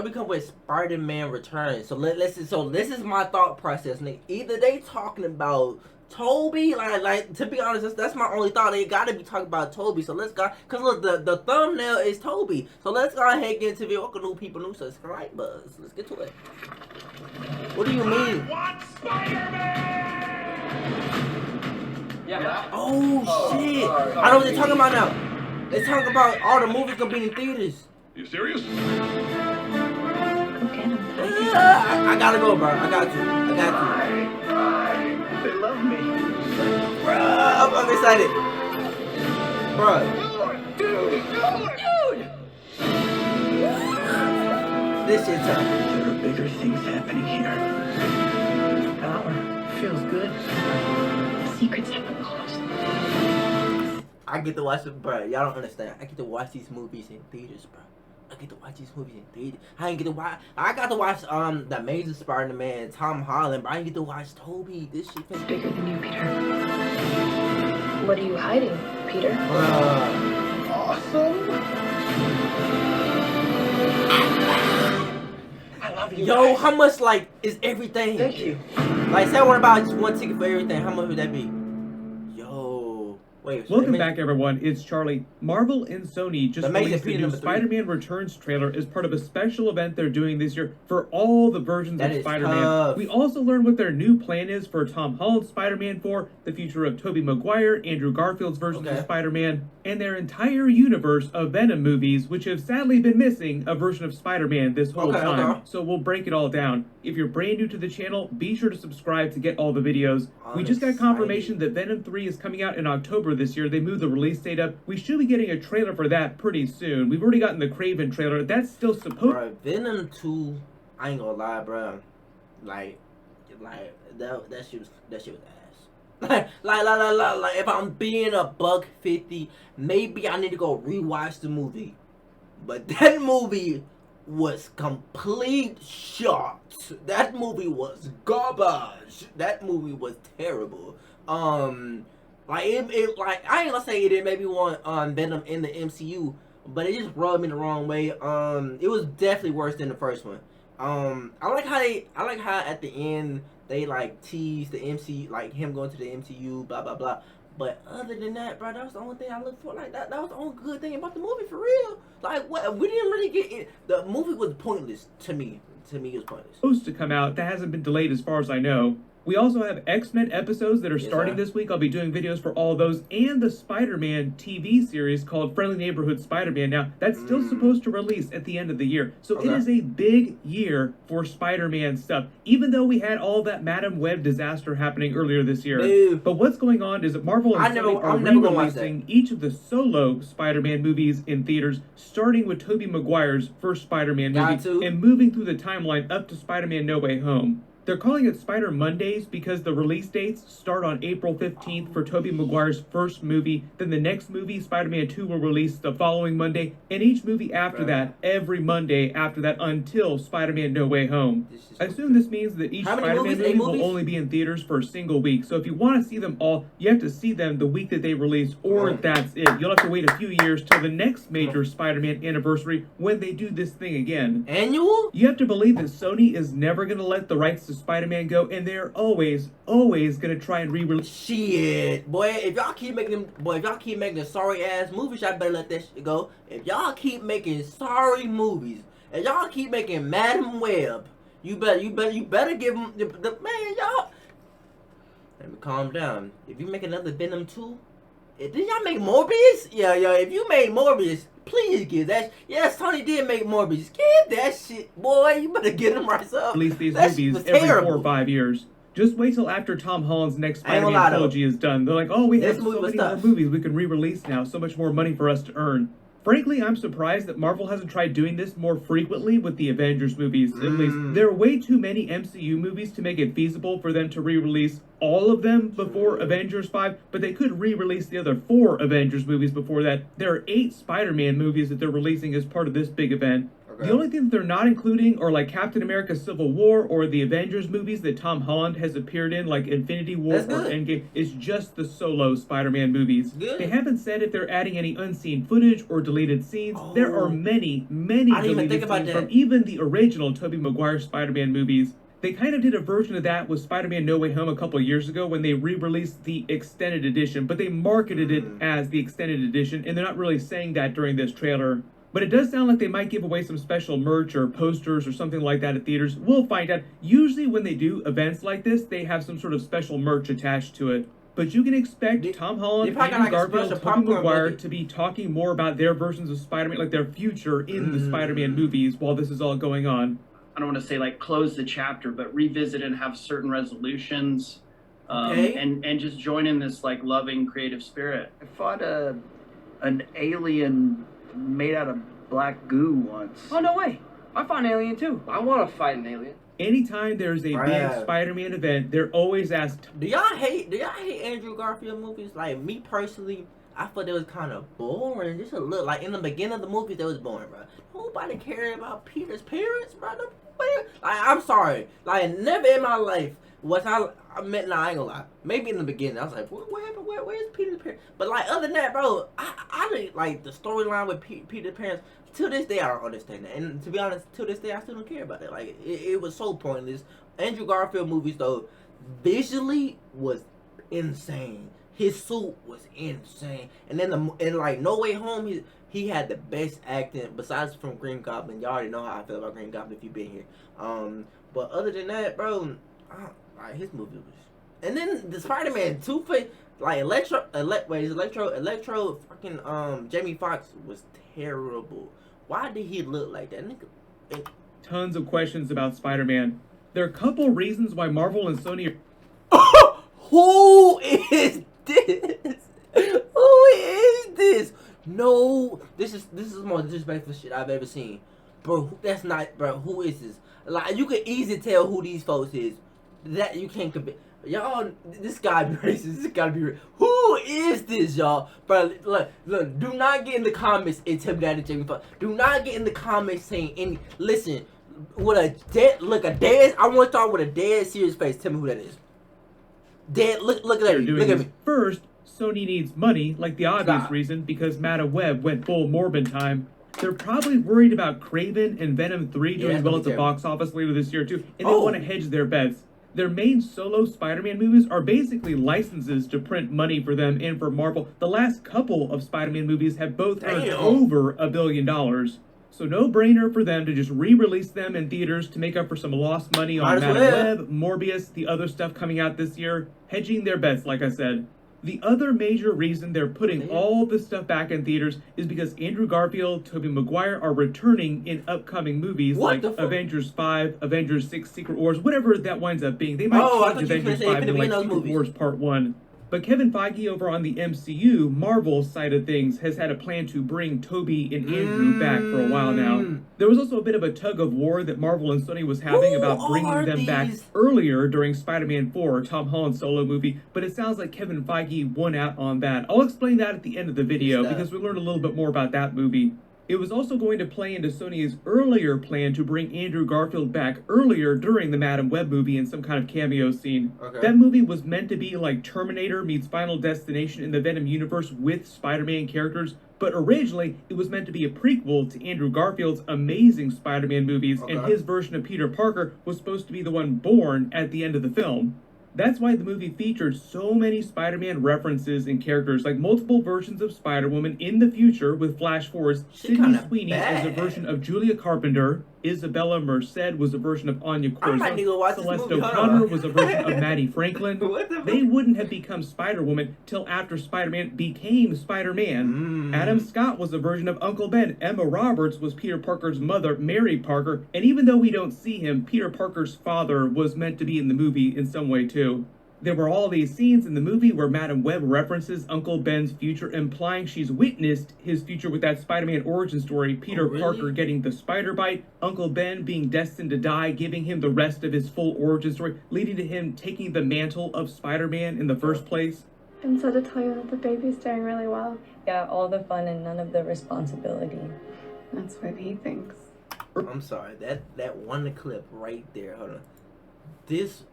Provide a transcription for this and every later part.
we come with Spider-Man Returns. So this is my thought process, nigga. Either they talking about Toby, like to be honest, that's my only thought. They gotta be talking about Toby. So let's go, cause look, the thumbnail is Toby. So let's go ahead and get into the video. Welcome new people, new subscribe buzz. Let's get to it. What do you mean? I want Spider-Man! Yeah. Oh shit! I know what they're talking about now. They're talking about all the movies gonna be in theaters. You serious? Okay. I gotta go, bro. I got to. They love me. Bro, I'm excited. Bro. Dude! This shit's tough. There are bigger things happening here. Power feels good. Secrets have been lost. I get to watch it, bro. Y'all don't understand. I get to watch these movies in theaters, bro. I get to watch these movies in theaters. I got to watch the Amazing Spider-Man, Tom Holland, but I didn't get to watch Toby. This shit It's bigger than you, Peter. What are you hiding, Peter? Awesome! I love you. Yo, how much like is everything? Thank you. Like, say I want to buy just one ticket for everything. How much would that be? Yo, wait. Welcome back, everyone. It's Charlie. Marvel and Sony just Amazing released a Peter new number 3. Spider-Man Returns trailer as part of a special event they're doing this year for all the versions That of is Spider-Man. tough. We also learned what their new plan is for Tom Holland's Spider-Man 4, the future of Tobey Maguire, Andrew Garfield's versions of Spider-Man, and their entire universe of Venom movies, which have sadly been missing a version of Spider-Man this whole time. So we'll break it all down. If you're brand new to the channel, be sure to subscribe to get all the videos. We just got confirmation that Venom 3 is coming out in October this year. They moved the release date up. We should be getting a trailer for that pretty soon. We've already gotten the Kraven trailer. That's still supposed. Bro, Venom 2. I ain't gonna lie, bro. Like that shit was ass. Like if I'm being $150, maybe I need to go rewatch the movie. But that movie was complete shot. That movie was garbage. That movie was terrible. Like it like I ain't gonna say it didn't make me want Venom in the MCU, but it just rubbed me the wrong way. It was definitely worse than the first one. I like how at the end they like teased the MCU, like him going to the MCU, blah blah blah. But other than that, bro, that was the only thing I looked for. Like that was the only good thing about the movie, for real. Like what, we didn't really get it. The movie was pointless to me. To me, it was pointless. Supposed to come out. That hasn't been delayed as far as I know. We also have X-Men episodes that are starting this week. I'll be doing videos for all of those. And the Spider-Man TV series called Friendly Neighborhood Spider-Man. Now, that's still supposed to release at the end of the year. So it is a big year for Spider-Man stuff. Even though we had all that Madam Web disaster happening earlier this year. But what's going on is that Marvel and Sony are re-releasing each of the solo Spider-Man movies in theaters, starting with Tobey Maguire's first Spider-Man movie and moving through the timeline up to Spider-Man No Way Home. They're calling it Spider Mondays because the release dates start on April 15th for Tobey Maguire's first movie. Then the next movie, Spider-Man 2, will release the following Monday. And each movie after that, every Monday after that until Spider-Man No Way Home. I assume this means that each Spider-Man movie will only be in theaters for a single week. So if you want to see them all, you have to see them the week that they release, or that's it. You'll have to wait a few years till the next major Spider-Man anniversary when they do this thing again. Annual? You have to believe that Sony is never going to let the rights to Spider-Man go, and they're always gonna try and re-release. Shit, boy, if y'all keep making the sorry ass movies, y'all better let that shit go. If y'all keep making sorry movies, if y'all keep making Madam Web, you better give them the man, y'all. Let me calm down. If you make another Venom 2, did y'all make Morbius? Yeah, if you made Morbius, please give that. Yes, Tony did make Morbius. Give that shit, boy. You better get him right up. Release these movies every 4 or 5 years. Just wait till after Tom Holland's next Spider-Man trilogy is done. They're like, oh, we have so many more movies we can re-release now. So much more money for us to earn. Frankly, I'm surprised that Marvel hasn't tried doing this more frequently with the Avengers movies. At least, there are way too many MCU movies to make it feasible for them to re-release all of them before Avengers 5, but they could re-release the other 4 Avengers movies before that. There are 8 Spider-Man movies that they're releasing as part of this big event. Okay. The only thing that they're not including are like Captain America Civil War or the Avengers movies that Tom Holland has appeared in, like Infinity War That's or good. Endgame. It's just the solo Spider-Man movies. Good. They haven't said if they're adding any unseen footage or deleted scenes. There Oh. are many I didn't even deleted think about scenes that. from even the original Tobey Maguire Spider-Man movies. They kind of did a version of that with Spider-Man No Way Home a couple years ago when they re-released the extended edition, but they marketed it as the extended edition, and they're not really saying that during this trailer. But it does sound like they might give away some special merch or posters or something like that at theaters. We'll find out. Usually when they do events like this, they have some sort of special merch attached to it. But you can expect They- Tom Holland, they probably Andrew got, like, a Garfield, special Tobey popcorn Maguire bucket. to be talking more about their versions of Spider-Man, like their future in the Spider-Man movies while this is all going on. I don't want to say like close the chapter, but revisit and have certain resolutions, Okay. and just join in this like loving creative spirit. I fought an alien made out of black goo once. Oh, no way. I fought an alien too. I want to fight an alien. Anytime there's a big Right. Spider-Man event, they're always asked, Do y'all hate Andrew Garfield movies? Like me personally, I thought they was kind of boring. Just a little, like in the beginning of the movies, they was boring, bro. Nobody cared about Peter's parents, bro. Like, I'm sorry, like never in my life was I meant. Nah, I ain't gonna lie. Maybe in the beginning, I was like, what happened? Where's Peter's parents? But like other than that, bro, I didn't like the storyline with Peter's parents. To this day, I don't understand that. And to be honest, to this day, I still don't care about it. Like it was so pointless. Andrew Garfield movies though, visually was insane. His suit was insane, and then in like No Way Home, he had the best acting besides from Green Goblin. Y'all already know how I feel about Green Goblin if you've been here. But other than that, bro, like his movie was. And then the Spider-Man Two-Face, like Electro, fucking Jamie Foxx was terrible. Why did he look like that nigga? tons of questions about Spider-Man. There are a couple reasons why Marvel and Sony are... Who is this? Who is this? No, this is the most disrespectful shit I've ever seen, bro. That's not, bro. Who is this? Like you can easily tell who these folks is. That you can't compare. Y'all, this guy be racist. This gotta be. Who is this, y'all? Bro, look. Do not get in the comments and tell me that it's Jamie Foxx. Do not get in the comments saying any. Listen, with a dead. I want y'all with a dead serious face. Tell me who that is. Dead. Look at me. Look at me. First, Sony needs money, like the obvious Stop. reason, because Madam Web went full Morbin time. They're probably worried about Kraven and Venom 3 doing that's well gonna at the be box office later this year too, and they Oh. want to hedge their bets. Their main solo Spider-Man movies are basically licenses to print money for them and for Marvel. The last couple of Spider-Man movies have both earned Damn. over $1 billion. So no-brainer for them to just re-release them in theaters to make up for some lost money Might on as Madam well. Web, Morbius, the other stuff coming out this year, hedging their bets, like I said. The other major reason they're putting all this stuff back in theaters is because Andrew Garfield, Tobey Maguire are returning in upcoming movies What like the fuck? Avengers 5, Avengers 6, Secret Wars, whatever that winds up being. They might Oh, I change thought you were Avengers gonna say 5 to Infinity like War Secret movies. Wars Part 1. But Kevin Feige over on the MCU, Marvel side of things, has had a plan to bring Tobey and Andrew back for a while now. There was also a bit of a tug of war that Marvel and Sony was having Who about bringing are them back these? earlier during Spider-Man 4, Tom Holland's solo movie, but it sounds like Kevin Feige won out on that. I'll explain that at the end of the video Stop. because we learned a little bit more about that movie. It was also going to play into Sony's earlier plan to bring Andrew Garfield back earlier during the Madam Web movie in some kind of cameo scene. Okay. That movie was meant to be like Terminator meets Final Destination in the Venom universe with Spider-Man characters, but originally it was meant to be a prequel to Andrew Garfield's amazing Spider-Man movies, and Okay. his version of Peter Parker was supposed to be the one born at the end of the film. That's why the movie featured so many Spider-Man references and characters, like multiple versions of Spider-Woman in the future with flash forwards. She Sydney kinda Sweeney as a bad. version of Julia Carpenter. Isabella Merced was a version of Anya I might need to Corso. watch this Celeste movie. Hold O'Connor on. was a version of Maddie Franklin. What the They fuck? wouldn't have become Spider-Woman till after Spider-Man became Spider-Man. Adam Scott was a version of Uncle Ben. Emma Roberts was Peter Parker's mother, Mary Parker. And even though we don't see him, Peter Parker's father was meant to be in the movie in some way too. There were all these scenes in the movie where Madam Web references Uncle Ben's future, implying she's witnessed his future with that Spider-Man origin story, Peter really? Parker getting the spider bite, Uncle Ben being destined to die, giving him the rest of his full origin story, leading to him taking the mantle of Spider-Man in the first place. And so to tell you that the baby's doing really well. Yeah, all the fun and none of the responsibility. That's what he thinks. I'm sorry. That one clip right there. Hold on. This,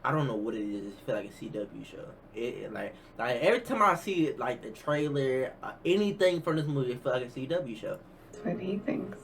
I don't know what it is. It feel like a CW show. It like every time I see it, like the trailer, anything from this movie, it feel like a CW show. That's what he thinks.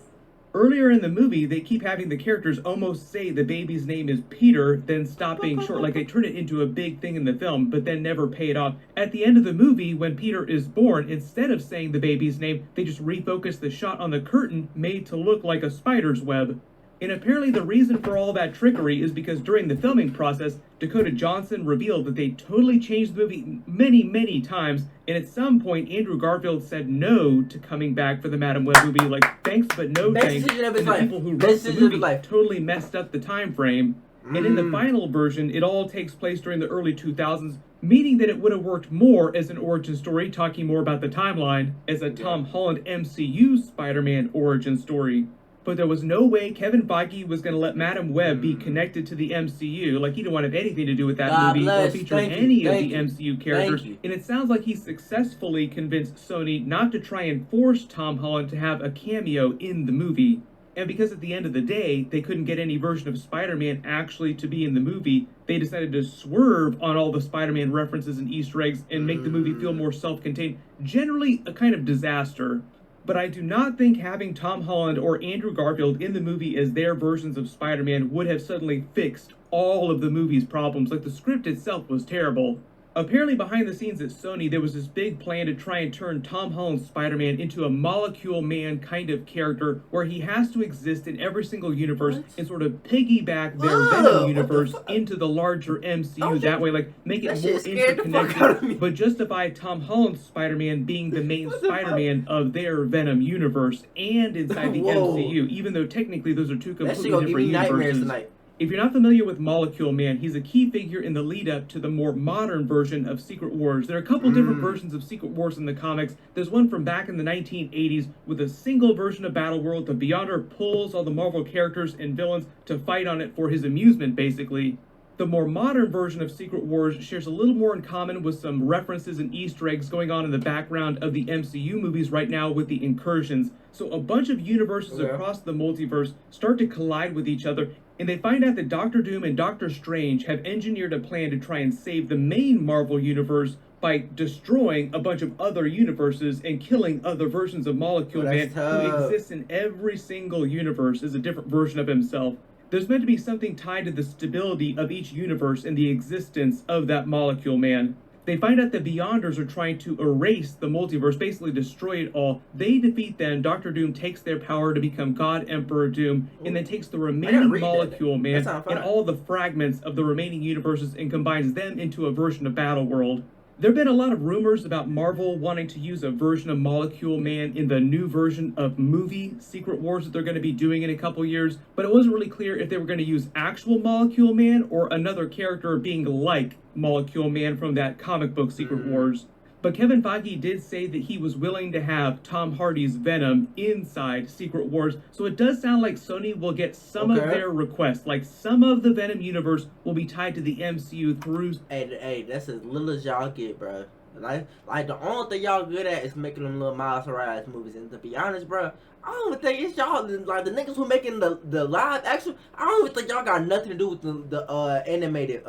Earlier in the movie, they keep having the characters almost say the baby's name is Peter, then stop being short. Like they turn it into a big thing in the film, but then never pay it off. At the end of the movie, when Peter is born, instead of saying the baby's name, they just refocus the shot on the curtain made to look like a spider's web. And apparently the reason for all that trickery is because during the filming process, Dakota Johnson revealed that they totally changed the movie many, many times, and at some point Andrew Garfield said no to coming back for the Madam Web movie, like thanks but no Best thanks, decision of his and the life. people who Best wrote the decision of movie his life. totally messed up the time frame. And in the final version, it all takes place during the early 2000s, meaning that it would have worked more as an origin story, talking more about the timeline, as a Tom Holland MCU Spider-Man origin story. But there was no way Kevin Feige was going to let Madam Web be connected to the MCU. Like, he didn't want to have anything to do with that God movie bless. or feature Thank you. any of Thank the you. MCU characters. Thank you. And it sounds like he successfully convinced Sony not to try and force Tom Holland to have a cameo in the movie. And because at the end of the day, they couldn't get any version of Spider-Man actually to be in the movie, they decided to swerve on all the Spider-Man references and Easter eggs and make the movie feel more self-contained. Generally, a kind of disaster. But I do not think having Tom Holland or Andrew Garfield in the movie as their versions of Spider-Man would have suddenly fixed all of the movie's problems. Like, the script itself was terrible. Apparently behind the scenes at Sony, there was this big plan to try and turn Tom Holland's Spider-Man into a Molecule Man kind of character where he has to exist in every single universe and sort of piggyback their Venom universe into the larger MCU. That way, like, make it more interconnected, but justify Tom Holland's Spider-Man being the main Spider-Man of their Venom universe and inside the MCU, even though technically those are two completely different universes. Tonight. If you're not familiar with Molecule Man, he's a key figure in the lead-up to the more modern version of Secret Wars. There are a couple different versions of Secret Wars in the comics. There's one from back in the 1980s with a single version of Battleworld. The Beyonder pulls all the Marvel characters and villains to fight on it for his amusement, basically. The more modern version of Secret Wars shares a little more in common with some references and Easter eggs going on in the background of the MCU movies right now with the incursions. So a bunch of universes across the multiverse start to collide with each other, and they find out that Doctor Doom and Doctor Strange have engineered a plan to try and save the main Marvel universe by destroying a bunch of other universes and killing other versions of Molecule Man who exists in every single universe as a different version of himself. There's meant to be something tied to the stability of each universe and the existence of that Molecule Man. They find out the Beyonders are trying to erase the multiverse, basically destroy it all. They defeat them. Doctor Doom takes their power to become God Emperor Doom, and then takes the remaining Molecule Man and all the fragments of the remaining universes and combines them into a version of Battleworld. There have been a lot of rumors about Marvel wanting to use a version of Molecule Man in the new version of movie Secret Wars that they're going to be doing in a couple years, but it wasn't really clear if they were going to use actual Molecule Man or another character being like Molecule Man from that comic book Secret Wars. But Kevin Feige did say that he was willing to have Tom Hardy's Venom inside Secret Wars, so it does sound like Sony will get some of their requests. Like, some of the Venom universe will be tied to the MCU through... Hey, that's as little as y'all get, bro. Like the only thing y'all good at is making them little Miles Morales movies. And to be honest, bro, I don't even think it's y'all. Like, the niggas who making the live action, I don't even think y'all got nothing to do with the animated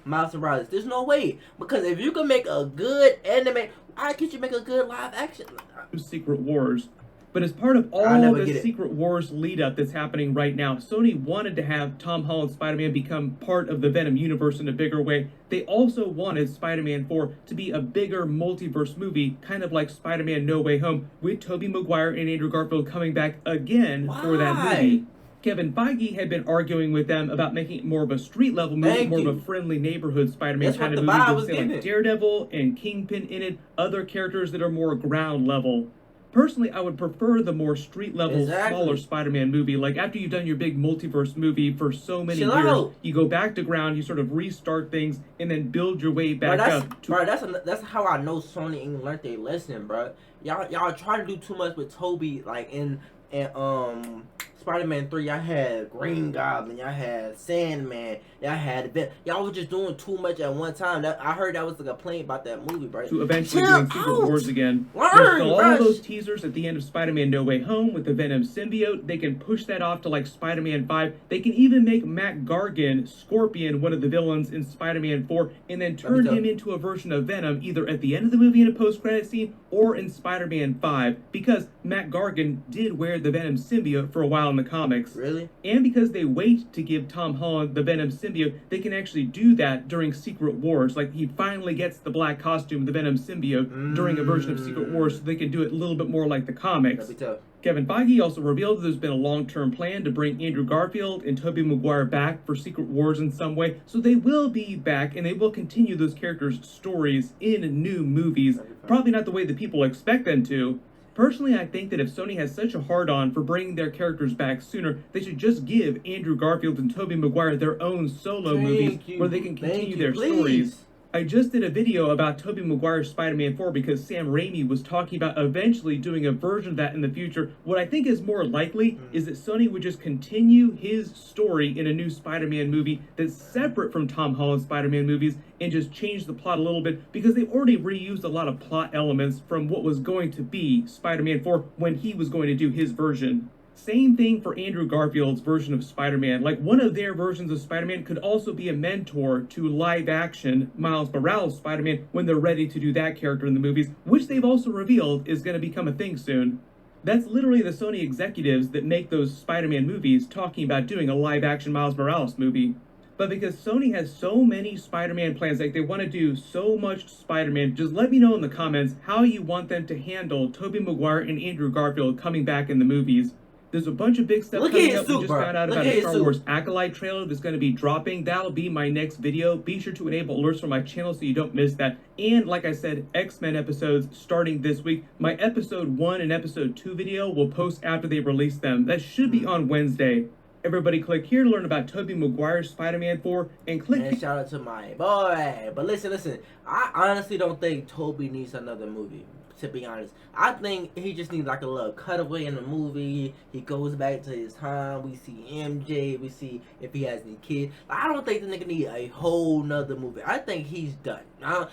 Miles Morales. There's no way. Because if you can make a good anime, why can't you make a good live action? Secret Wars. But as part of all the Secret Wars lead-up that's happening right now, Sony wanted to have Tom Holland's Spider-Man become part of the Venom universe in a bigger way. They also wanted Spider-Man 4 to be a bigger multiverse movie, kind of like Spider-Man No Way Home, with Tobey Maguire and Andrew Garfield coming back again for that movie. Kevin Feige had been arguing with them about making it more of a street-level movie, more of a friendly neighborhood Spider-Man kind of movie with, say, like Daredevil and Kingpin in it, other characters that are more ground level. Personally, I would prefer the more street-level, smaller Spider-Man movie. Like, after you've done your big multiverse movie for so many years, you go back to ground, you sort of restart things, and then build your way back up. Bro, that's how I know Sony ain't learned their lesson, bro. Y'all try to do too much with Toby, like, in Spider-Man 3, y'all had Green Goblin, y'all had Sandman, y'all had y'all was just doing too much at one time. I heard that was a complaint about that movie, bro. To eventually Chill doing Secret out. Wars again. Learn, There's still all bruh. those teasers at the end of Spider-Man No Way Home with the Venom symbiote. They can push that off to like Spider-Man 5. They can even make Matt Gargan, Scorpion, one of the villains in Spider-Man 4, and then turn him into a version of Venom either at the end of the movie in a post-credit scene or in Spider-Man 5, because Matt Gargan did wear the Venom symbiote for a while in the comics. Really? And because they wait to give Tom Holland the Venom symbiote, they can actually do that during Secret Wars. Like, he finally gets the black costume, the Venom symbiote, during a version of Secret Wars, so they can do it a little bit more like the comics. That'd be tough. Kevin Feige also revealed that there's been a long-term plan to bring Andrew Garfield and Tobey Maguire back for Secret Wars in some way, so they will be back and they will continue those characters' stories in new movies. Probably not the way that people expect them to. Personally, I think that if Sony has such a hard-on for bringing their characters back sooner, they should just give Andrew Garfield and Tobey Maguire their own solo movies where they can continue their stories. I just did a video about Tobey Maguire's Spider-Man 4 because Sam Raimi was talking about eventually doing a version of that in the future. What I think is more likely is that Sony would just continue his story in a new Spider-Man movie that's separate from Tom Holland's Spider-Man movies and just change the plot a little bit, because they've already reused a lot of plot elements from what was going to be Spider-Man 4 when he was going to do his version. Same thing for Andrew Garfield's version of Spider-Man. Like, one of their versions of Spider-Man could also be a mentor to live-action Miles Morales' Spider-Man when they're ready to do that character in the movies, which they've also revealed is going to become a thing soon. That's literally the Sony executives that make those Spider-Man movies talking about doing a live-action Miles Morales movie. But because Sony has so many Spider-Man plans, like they want to do so much Spider-Man, just let me know in the comments how you want them to handle Tobey Maguire and Andrew Garfield coming back in the movies. There's a bunch of big stuff coming up. We just found out about a Star Wars Acolyte trailer that's going to be dropping. That'll be my next video. Be sure to enable alerts for my channel so you don't miss that. And like I said, X-Men episodes starting this week. My episode 1 and episode 2 video will post after they release them. That should be on Wednesday. Everybody click here to learn about Tobey Maguire's Spider-Man 4 and click... And shout out to my boy. But listen. I honestly don't think Tobey needs another movie. To be honest, I think he just needs like a little cutaway in the movie. He goes back to his time. We see MJ. We see if he has any kids. I don't think the nigga need a whole nother movie. I think he's done. I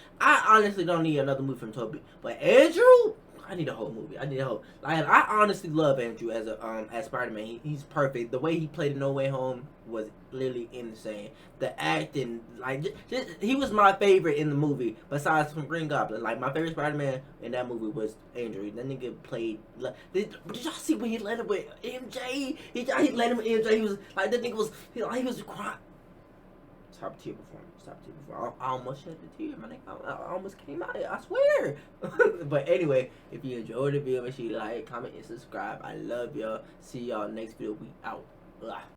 honestly don't need another movie from Tobey. But Andrew, I need a whole movie. I need a whole. Like, I honestly love Andrew as a as Spider-Man. He's perfect. The way he played in No Way Home was literally insane. The acting, like, just, he was my favorite in the movie besides from Green Goblin. Like, my favorite Spider-Man in that movie was Andrew. That nigga played. Did y'all see when he led him with MJ? He led him with MJ. He was like, that nigga was he was crying. Top tier performance. I almost shed a tear, my nigga. I almost came out. I swear. But anyway, if you enjoyed the video, make sure you like, comment, and subscribe. I love y'all. See y'all next video. We out. Ugh.